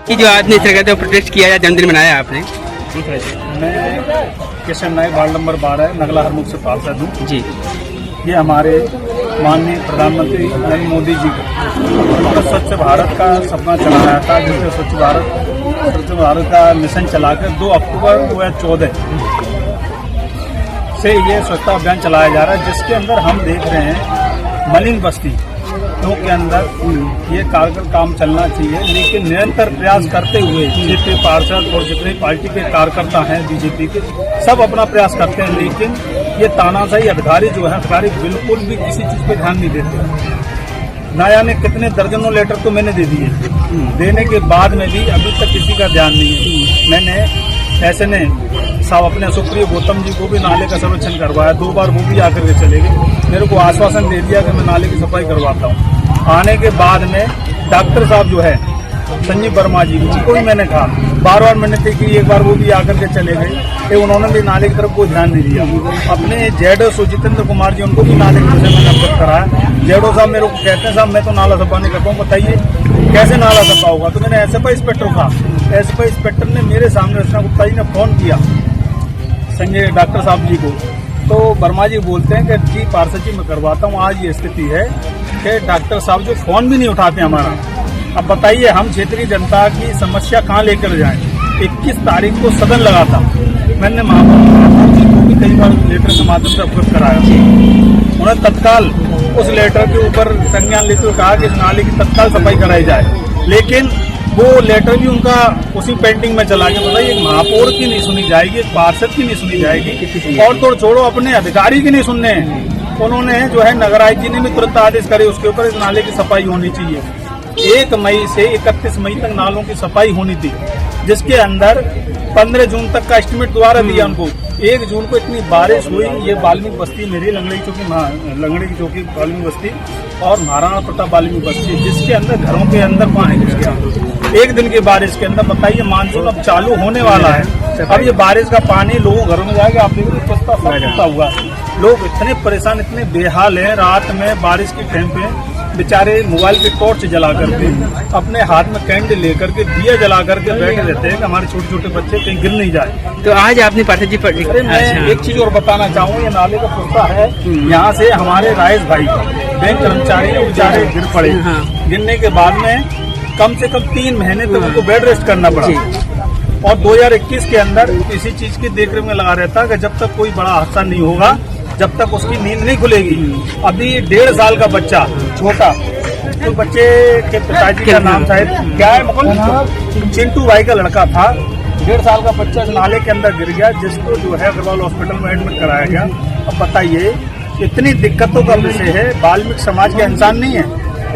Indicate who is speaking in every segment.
Speaker 1: कि जो आज ने इस तरह का प्रोटेस्ट किया या जन्मदिन मनाया आपने?
Speaker 2: ठीक है जी, मैं किशन नायक वार्ड नंबर 12 नगला हरमुख से पार्षद हूँ जी। ये हमारे माननीय प्रधानमंत्री नरेंद्र मोदी जी को स्वच्छ भारत का सपना चलाया था, जिससे स्वच्छ भारत का मिशन चलाकर 2 अक्टूबर 2014 से ये स्वच्छता अभियान चलाया जा रहा है, जिसके अंदर हम देख रहे हैं मलिन बस्ती के अंदर ये कारगर काम चलना चाहिए, लेकिन निरंतर प्रयास करते हुए क्षेत्रीय पार्षद और जितने पार्टी के कार्यकर्ता हैं बीजेपी के, सब अपना प्रयास करते हैं, लेकिन ये तानाशाही अधिकारी जो है अधिकारी बिल्कुल भी किसी चीज पे ध्यान नहीं देते। ना जाने कितने दर्जनों लेटर तो मैंने दे दिए, देने के बाद में भी अभी तक किसी का ध्यान नहीं है। मैंने ऐसे ने साहब अपने सुप्रिय गौतम जी को भी नाले का सर्वेक्षण करवाया, 2 बार वो भी आकर के चले गए, मेरे को आश्वासन दे दिया कि मैं नाले की सफाई करवाता हूँ। आने के बाद में डॉक्टर साहब जो है संजीव वर्मा जी, उनको भी मैंने कहा, बार मैंने थी कि एक बार वो भी आकर के चले गए, उन्होंने भी नाले की तरफ कोई ध्यान नहीं दिया। अपने जेडो सुजितेंद्र कुमार जी, उनको भी नाले के विषय में अवगत कराया। जेडो साहब मेरे को कहते हैं, साहब मैं तो नाला सफा नहीं करता हूँ, बताइए कैसे नाला सफा होगा? तो मैंने एसएफआई इंस्पेक्टर कहा, एसएफआई इंस्पेक्टर ने मेरे सामने रचना गुप्ता जी ने फोन किया संजय डॉक्टर साहब जी को, तो वर्मा जी बोलते हैं कि जी पार्षद जी मैं करवाता हूँ। आज ये स्थिति है कि डॉक्टर साहब जो फोन भी नहीं उठाते हमारा। अब बताइए हम क्षेत्रीय जनता की समस्या कहाँ लेकर जाएं? 21 तारीख को सदन लगा था, मैंने महापौर जी को भी कई बार लेटर के माध्यम से अवगत कराया। उन्होंने तत्काल उस लेटर के ऊपर संज्ञान लेते हुए कहा कि इस नाले की तत्काल सफाई कराई जाए, लेकिन वो लेटर भी उनका उसी पेंटिंग में चला गया। बताइए, एक महापौर की नहीं सुनी जाएगी, एक पार्षद की नहीं सुनी जाएगी, और तो छोड़ो अपने अधिकारी की नहीं सुनने हैं। उन्होंने जो है नगर आयुक्त जी ने भी तुरंत आदेश करे उसके ऊपर इस नाले की सफाई होनी चाहिए। 1 मई से 31 मई तक नालों की सफाई होनी थी, जिसके अंदर 15 जून तक का एस्टिमेट दोबारा दिया उनको। 1 जून को इतनी बारिश हुई, ये वाल्मीकि बस्ती मेरी लंगड़ी की चौकी वाल्मीकि बस्ती और महाराणा प्रताप वाल्मीकि बस्ती, जिसके अंदर घरों के अंदर पानी घुस गया 1 दिन की बारिश के अंदर। बताइए, मानसून अब चालू होने वाला है, अब ये बारिश का पानी लोगों घरों में जाएगा, आप देखिए सस्ता हुआ। लोग इतने परेशान, इतने बेहाल हैं, रात में बारिश के टाइम पे बेचारे मोबाइल की टॉर्च जला करके, अपने हाथ में कैंडल लेकर के, दिया जला करके बैठे रहते हैं कि हमारे छोटे छोटे बच्चे कहीं गिर नहीं जाए।
Speaker 1: तो आज आपने पार्षद जी पर
Speaker 2: मैं एक चीज और बताना चाहूँ, ये नाले का पुस्ता है, यहाँ से हमारे राइस भाई बैंक कर्मचारी बेचारे गिर पड़े। गिरने के बाद में कम से कम 3 महीने तक उनको बेड रेस्ट करना पड़ा, और 2021 के अंदर इसी चीज की देखरेख में लगा रहता कि जब तक कोई बड़ा हादसा नहीं होगा, जब तक उसकी नींद नहीं खुलेगी। अभी 1.5 साल का बच्चा छोटा, तो बच्चे के पिताजी का नाम शायद क्या है, मतलब चिंटू भाई का लड़का था, 1.5 साल का बच्चा नाले के अंदर गिर गया, जिसको जो है अग्रवाल हॉस्पिटल में एडमिट कराया गया। अब बताइए, इतनी दिक्कतों का विषय है, वाल्मीकि समाज के इंसान नहीं है,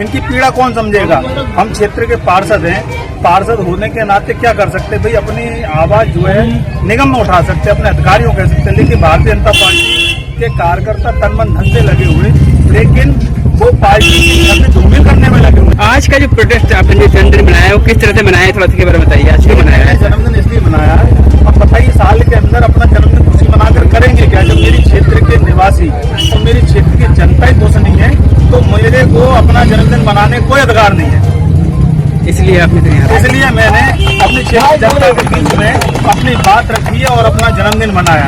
Speaker 2: इनकी पीड़ा कौन समझेगा? हम क्षेत्र के पार्षद हैं, पार्षद होने के नाते क्या कर सकते हैं भाई? अपनी आवाज जो है निगम में उठा सकते हैं, अपने अधिकारियों कह सकते हैं, लेकिन भारतीय जनता पार्टी के कार्यकर्ता तन मन धन से लगे हुए, लेकिन वो पार्टी धूमिल करने में लगे हुए।
Speaker 1: आज का जो प्रोटेस्ट आपने जो जन्मदिन मनाया वो किस तरह से मनाया, थोड़ा उसके बारे में बताइए। आज क्यों मनाया है?
Speaker 2: जन्मदिन इसलिए मनाया है, अब बताइए साल के अंदर अपना जन्मदिन खुशी मनाकर करेंगे क्या? जब मेरी क्षेत्र के निवासी और मेरी क्षेत्र की जनता ही खुश नहीं है, तो मेरे को अपना जन्मदिन मनाने कोई अधिकार नहीं है। इसलिए मैंने अपनी क्षेत्रीय जनता के बीच में अपनी बात रखी है और अपना जन्मदिन मनाया।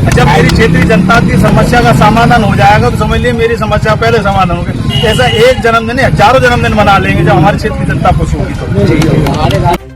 Speaker 2: जब मेरी क्षेत्रीय जनता की समस्या का समाधान हो जाएगा तो समझ लीजिए मेरी समस्या पहले समाधान हो गया। ऐसा एक जन्मदिन नहीं, हजारों जन्मदिन मना लेंगे जब हमारी क्षेत्र की जनता खुश होगी तो।